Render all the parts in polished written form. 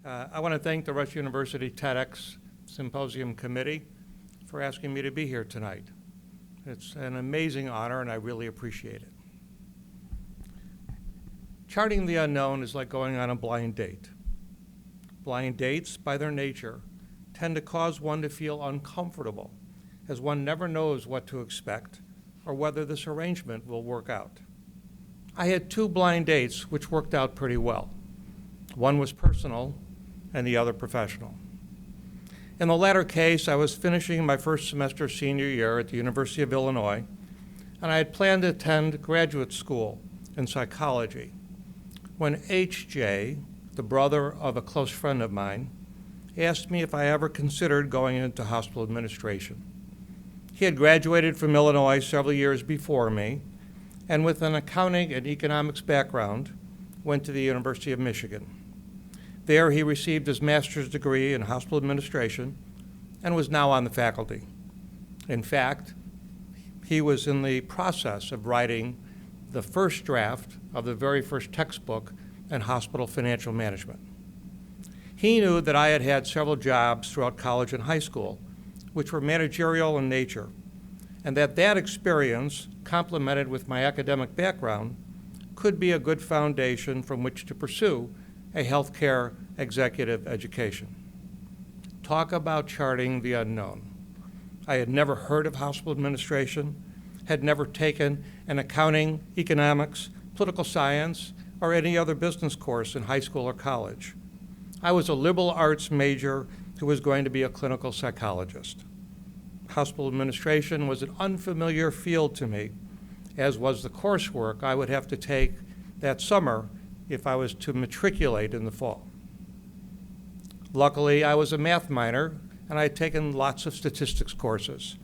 I want to thank the Rush University TEDx Symposium Committee for asking me to be here tonight. It's an amazing honor, and I really appreciate it. Charting the unknown is like going on a blind date. Blind dates, by their nature, tend to cause one to feel uncomfortable, as one never knows what to expect or whether this arrangement will work out. I had 2 blind dates which worked out pretty well. One was personal and the other professional. In the latter case, I was finishing my first semester senior year at the University of Illinois, and I had planned to attend graduate school in psychology when H.J., the brother of a close friend of mine, asked me if I ever considered going into hospital administration. He had graduated from Illinois several years before me, and with an accounting and economics background, went to the University of Michigan. There he received his master's degree in hospital administration and was now on the faculty. In fact, he was in the process of writing the first draft of the very first textbook in hospital financial management. He knew that I had had several jobs throughout college and high school, which were managerial in nature, and that experience, complemented with my academic background, could be a good foundation from which to pursue a healthcare executive education. Talk about charting the unknown. I had never heard of hospital administration, had never taken an accounting, economics, political science, or any other business course in high school or college. I was a liberal arts major who was going to be a clinical psychologist. Hospital administration was an unfamiliar field to me, as was the coursework I would have to take that summer if I was to matriculate in the fall. Luckily, I was a math minor, and I had taken lots of statistics courses,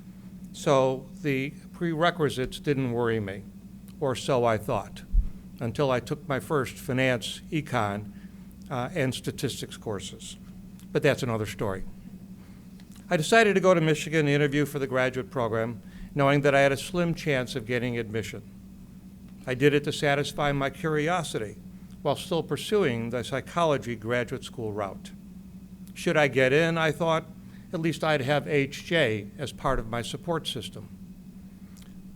so the prerequisites didn't worry me, or so I thought, until I took my first finance, econ, and statistics courses. But that's another story. I decided to go to Michigan to interview for the graduate program, knowing that I had a slim chance of getting admission. I did it to satisfy my curiosity while still pursuing the psychology graduate school route. Should I get in, I thought, at least I'd have H.J. as part of my support system.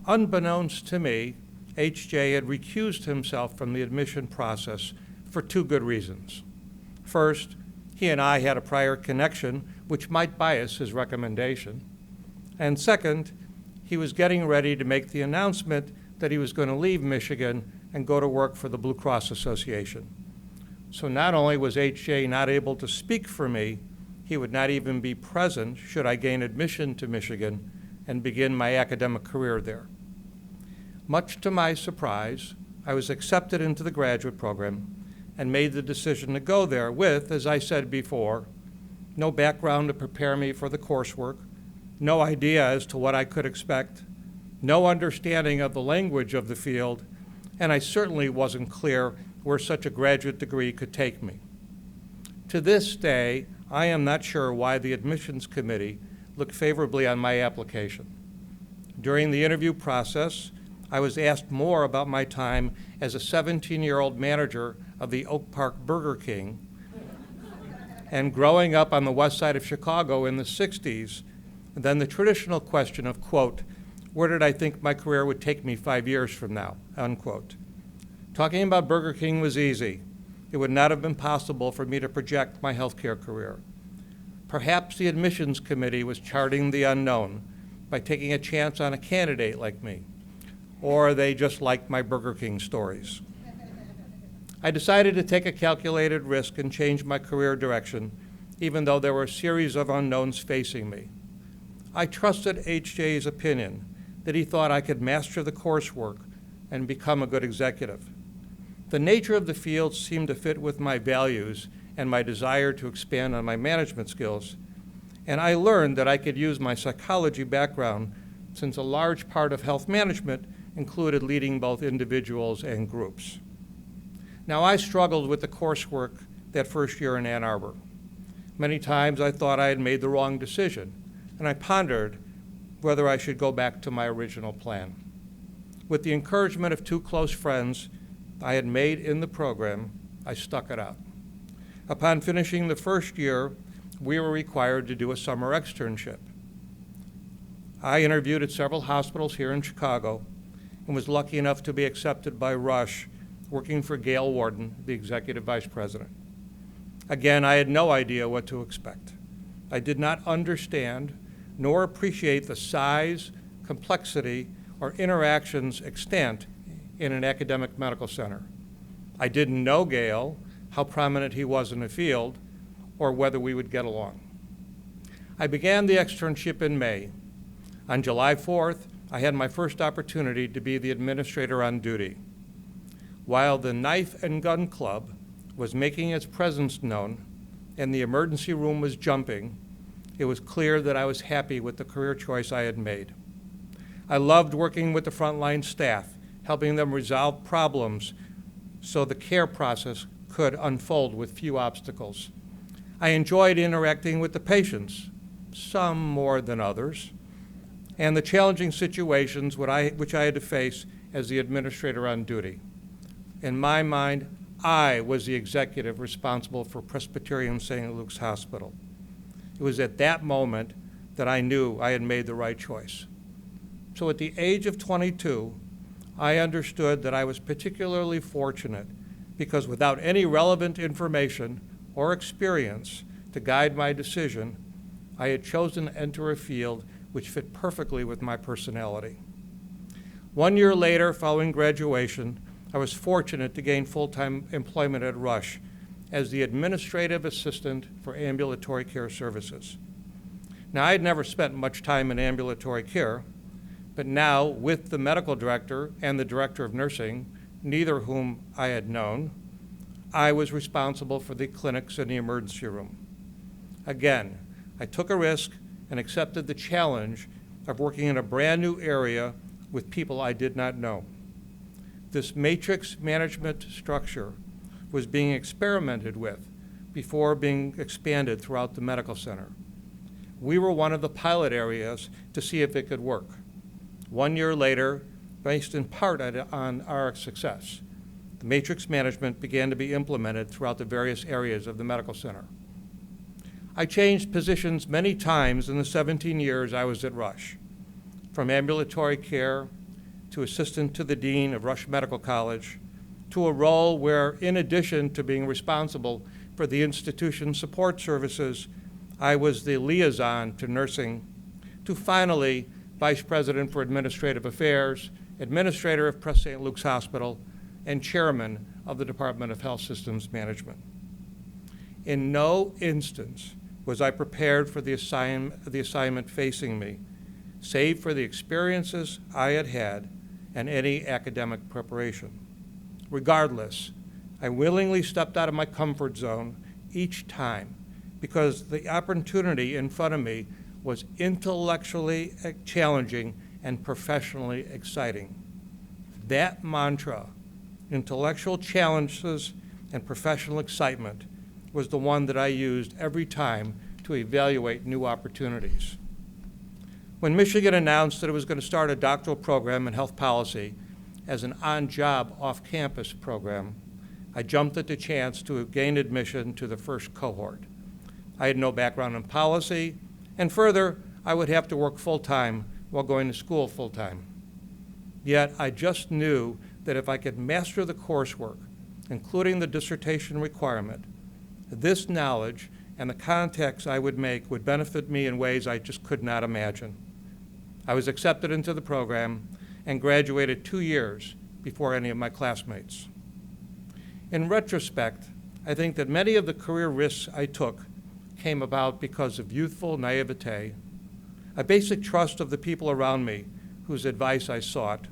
Unbeknownst to me, H.J. had recused himself from the admission process for 2 good reasons. First, he and I had a prior connection which might bias his recommendation. And second, he was getting ready to make the announcement that he was going to leave Michigan and go to work for the Blue Cross Association. So not only was H.J. not able to speak for me, he would not even be present should I gain admission to Michigan and begin my academic career there. Much to my surprise, I was accepted into the graduate program and made the decision to go there with, as I said before, no background to prepare me for the coursework, no idea as to what I could expect, no understanding of the language of the field, and I certainly wasn't clear where such a graduate degree could take me. To this day, I am not sure why the admissions committee looked favorably on my application. During the interview process, I was asked more about my time as a 17-year-old manager of the Oak Park Burger King and growing up on the west side of Chicago in the 60s than the traditional question of, quote, where did I think my career would take me 5 years from now, unquote. Talking about Burger King was easy. It would not have been possible for me to project my healthcare career. Perhaps the admissions committee was charting the unknown by taking a chance on a candidate like me, or they just liked my Burger King stories. I decided to take a calculated risk and change my career direction, even though there were a series of unknowns facing me. I trusted H.J.'s opinion that he thought I could master the coursework and become a good executive. The nature of the field seemed to fit with my values and my desire to expand on my management skills, and I learned that I could use my psychology background, since a large part of health management included leading both individuals and groups. Now, I struggled with the coursework that first year in Ann Arbor. Many times I thought I had made the wrong decision, and I pondered whether I should go back to my original plan. With the encouragement of 2 close friends I had made in the program, I stuck it out. Upon finishing the first year, we were required to do a summer externship. I interviewed at several hospitals here in Chicago and was lucky enough to be accepted by Rush, working for Gail Warden, the executive vice president. Again, I had no idea what to expect. I did not understand nor appreciate the size, complexity, or interactions extant in an academic medical center. I didn't know Gail, how prominent he was in the field, or whether we would get along. I began the externship in May. On July 4th, I had my first opportunity to be the administrator on duty. While the Knife and Gun Club was making its presence known and the emergency room was jumping, it was clear that I was happy with the career choice I had made. I loved working with the frontline staff, helping them resolve problems so the care process could unfold with few obstacles. I enjoyed interacting with the patients, some more than others, and the challenging situations which I had to face as the administrator on duty. In my mind, I was the executive responsible for Presbyterian St. Luke's Hospital. It was at that moment that I knew I had made the right choice. So at the age of 22, I understood that I was particularly fortunate because without any relevant information or experience to guide my decision, I had chosen to enter a field which fit perfectly with my personality. 1 year later, following graduation, I was fortunate to gain full-time employment at Rush as the administrative assistant for ambulatory care services. Now, I had never spent much time in ambulatory care, but now, with the medical director and the director of nursing, neither of whom I had known, I was responsible for the clinics and the emergency room. Again, I took a risk and accepted the challenge of working in a brand new area with people I did not know. This matrix management structure was being experimented with before being expanded throughout the medical center. We were one of the pilot areas to see if it could work. 1 year later, based in part on our success, the matrix management began to be implemented throughout the various areas of the medical center. I changed positions many times in the 17 years I was at Rush, from ambulatory care to assistant to the dean of Rush Medical College, to a role where, in addition to being responsible for the institution's support services, I was the liaison to nursing, to finally Vice President for Administrative Affairs, Administrator of Pres St. Luke's Hospital, and Chairman of the Department of Health Systems Management. In no instance was I prepared for the assignment facing me, save for the experiences I had had and any academic preparation. Regardless, I willingly stepped out of my comfort zone each time because the opportunity in front of me was intellectually challenging and professionally exciting. That mantra, intellectual challenges and professional excitement, was the one that I used every time to evaluate new opportunities. When Michigan announced that it was going to start a doctoral program in health policy as an on-job, off-campus program, I jumped at the chance to gain admission to the first cohort. I had no background in policy, and further, I would have to work full-time while going to school full-time. Yet I just knew that if I could master the coursework, including the dissertation requirement, this knowledge and the contacts I would make would benefit me in ways I just could not imagine. I was accepted into the program and graduated 2 years before any of my classmates. In retrospect, I think that many of the career risks I took came about because of youthful naivete, a basic trust of the people around me whose advice I sought,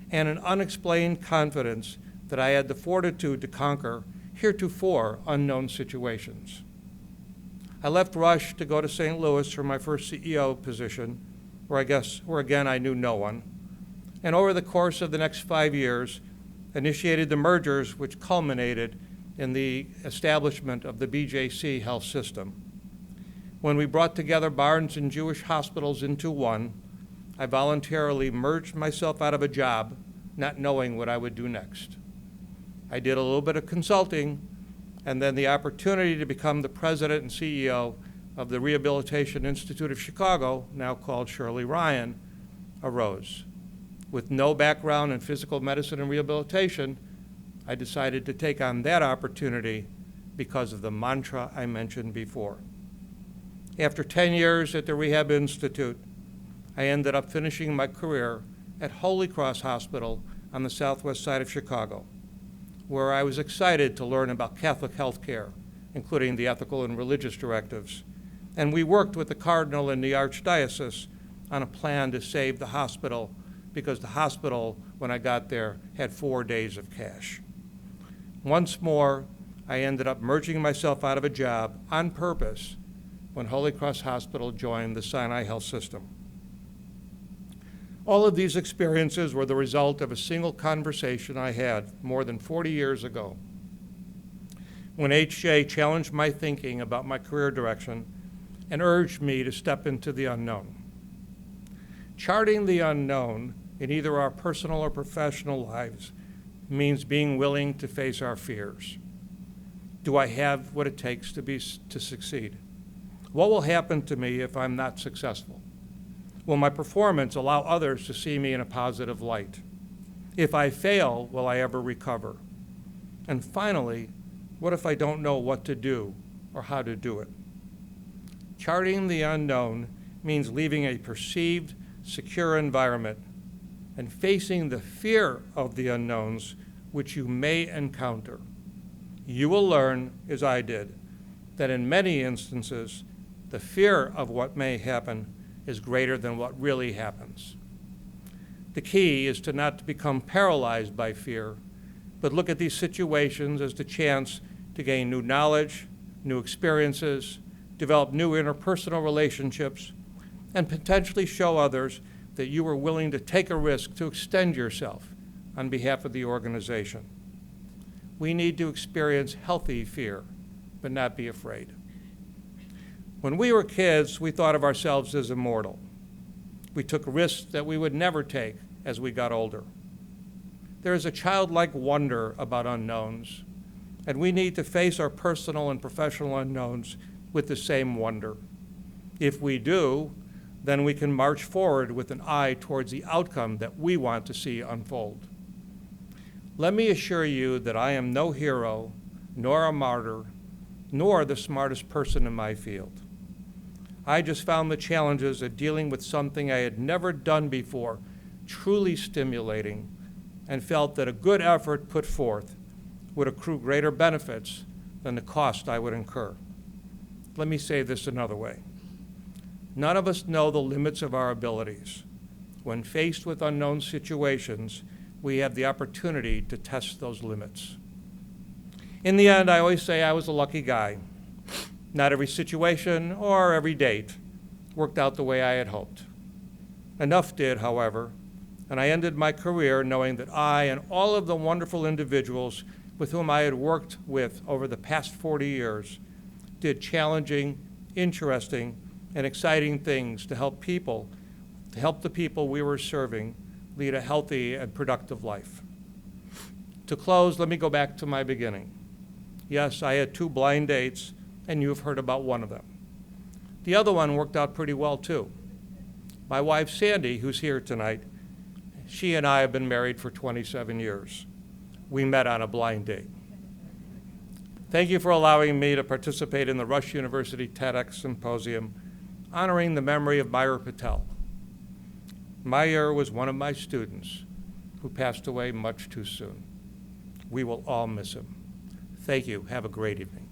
and an unexplained confidence that I had the fortitude to conquer heretofore unknown situations. I left Rush to go to St. Louis for my first CEO position, where again I knew no one, and over the course of the next 5 years, initiated the mergers which culminated in the establishment of the BJC Health System. When we brought together Barnes and Jewish hospitals into one, I voluntarily merged myself out of a job, not knowing what I would do next. I did a little bit of consulting and then the opportunity to become the president and CEO of the Rehabilitation Institute of Chicago, now called Shirley Ryan, arose. With no background in physical medicine and rehabilitation, I decided to take on that opportunity because of the mantra I mentioned before. After 10 years at the Rehab Institute, I ended up finishing my career at Holy Cross Hospital on the southwest side of Chicago, where I was excited to learn about Catholic health care, including the ethical and religious directives. And we worked with the Cardinal in the Archdiocese on a plan to save the hospital, because the hospital, when I got there, had 4 days of cash. Once more, I ended up merging myself out of a job on purpose when Holy Cross Hospital joined the Sinai Health System. All of these experiences were the result of a single conversation I had more than 40 years ago, when H.J. challenged my thinking about my career direction and urged me to step into the unknown. Charting the unknown in either our personal or professional lives means being willing to face our fears. Do I have what it takes to succeed? What will happen to me if I'm not successful? Will my performance allow others to see me in a positive light? If I fail, will I ever recover? And finally, what if I don't know what to do or how to do it? Charting the unknown means leaving a perceived, secure environment and facing the fear of the unknowns which you may encounter. You will learn, as I did, that in many instances, the fear of what may happen is greater than what really happens. The key is to not become paralyzed by fear, but look at these situations as the chance to gain new knowledge, new experiences, develop new interpersonal relationships, and potentially show others that you are willing to take a risk to extend yourself on behalf of the organization. We need to experience healthy fear, but not be afraid. When we were kids, we thought of ourselves as immortal. We took risks that we would never take as we got older. There is a childlike wonder about unknowns, and we need to face our personal and professional unknowns with the same wonder. If we do, then we can march forward with an eye towards the outcome that we want to see unfold. Let me assure you that I am no hero, nor a martyr, nor the smartest person in my field. I just found the challenges of dealing with something I had never done before truly stimulating, and felt that a good effort put forth would accrue greater benefits than the cost I would incur. Let me say this another way. None of us know the limits of our abilities. When faced with unknown situations, we have the opportunity to test those limits. In the end, I always say I was a lucky guy. Not every situation or every date worked out the way I had hoped. Enough did, however, and I ended my career knowing that I and all of the wonderful individuals with whom I had worked with over the past 40 years did challenging, interesting, and exciting things to help the people we were serving lead a healthy and productive life. To close, let me go back to my beginning. Yes, I had 2 blind dates, and you've heard about one of them. The other one worked out pretty well, too. My wife, Sandy, who's here tonight, she and I have been married for 27 years. We met on a blind date. Thank you for allowing me to participate in the Rush University TEDx Symposium honoring the memory of Meyer Patel. Meyer was one of my students who passed away much too soon. We will all miss him. Thank you. Have a great evening.